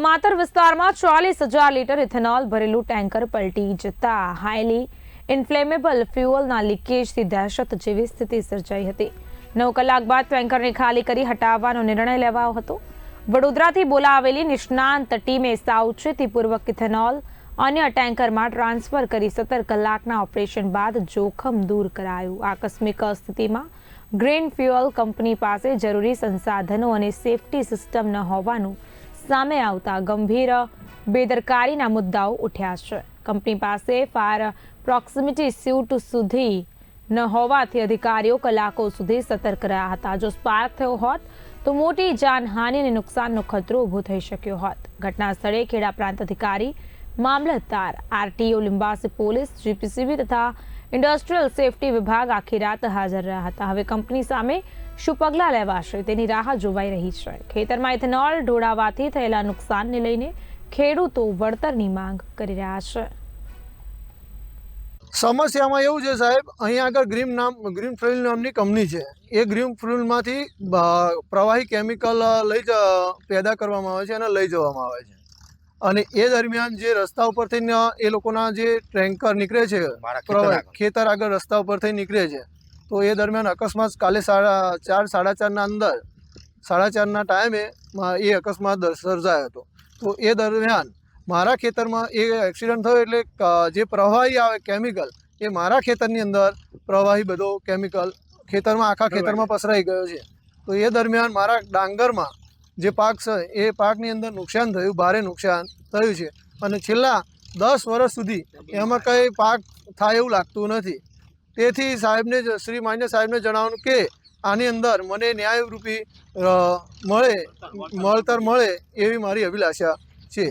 માતર વિસ્તારમાં 40,000 litre ethanol ભરેલું tanker પલટી જતા હાઈલી ઇન્ફ્લેમેબલ ફ્યુઅલના લીકેજથી દહેશત જેવી સ્થિતિ સર્જાઈ હતી। 9 કલાક બાદ ટેન્કરને ખાલી કરી હટાવવાનો નિર્ણય લેવાયો હતો। વડોદરાથી બોલાવેલી નિષ્ણાંત ટીમે સાવચેતીપૂર્વક ઇથેનોલ અન્ય ટેન્કરમાં ટ્રાન્સફર કરી 17 કલાકના ઓપરેશન બાદ જોખમ દૂર કરાયું। આકસ્મિક સ્થિતિમાં ગ્રીન ફ્યુઅલ કંપની પાસે જરૂરી સંસાધનો અને સેફટી સિસ્ટમ ન હોવાનું સામે આવતા ગંભીર બેદરકારીના મુદ્દાઓ ઉઠ્યા છે। કંપની પાસે ફાયર પ્રોક્સિમિટી સ્યુટ સુધી ન હોવાથી અધિકારીઓ કલાકો સુધી સતર્ક રહ્યા હતા। જો સ્પાર્ક થયો હોત તો મોટી જાનહાનિ અને નુકસાનનો ખતરો ઊભો થઈ શક્યો હોત। ઘટના સ્થળે ખેડા પ્રાંત અધિકારી, મામલતદાર, આરટીઓ, લિંબાસી પોલીસ, જીપીસીબી તથા ઇન્ડસ્ટ્રીયલ સેફટી વિભાગ આખી રાત હાજર રહ્યા હતા। હવે કંપની સામે શું પગલાં લેવાશે તેની રાહ જોવાઈ રહી છે। ખેતરમાં ઇથેનોલ ઢોળાવાથી થયેલા નુકસાનને લઈને ખેડૂતો વળતરની માંગ કરી રહ્યા છે। સમસ્યામાં એવું છે સાહેબ, અહીંયા આગળ ગ્રીન ફ્યુઅલ નામની કંપની છે। એ ગ્રીન ફ્યુઅલમાંથી પ્રવાહી કેમિકલ પેદા કરવામાં આવે છે અને લઈ જવામાં આવે છે। અને એ દરમિયાન જે રસ્તા ઉપરથી એ લોકોના જે ટેન્કર નીકળે છે ખેતર આગળ રસ્તા ઉપરથી નીકળે છે, તો એ દરમિયાન અકસ્માત કાલે 4:30ના ટાઈમે એ અકસ્માત સર્જાયો હતો। તો એ દરમિયાન મારા ખેતરમાં એ એક્સિડન્ટ થયો એટલે જે પ્રવાહી આવે કેમિકલ એ મારા ખેતરની અંદર પ્રવાહી બધો કેમિકલ આખા ખેતરમાં પસરાઈ ગયો છે। તો એ દરમિયાન મારા ડાંગરમાં જે પાક છે એ પાકની અંદર નુકસાન થયું, ભારે નુકસાન થયું છે। અને છેલ્લા 10 વર્ષ સુધી એમાં કંઈ પાક થાય એવું લાગતું નથી। તેથી શ્રી માન્ય સાહેબને જણાવવાનું કે આની અંદર મને ન્યાયરૂપી વળતર મળે એવી મારી અભિલાષા છે।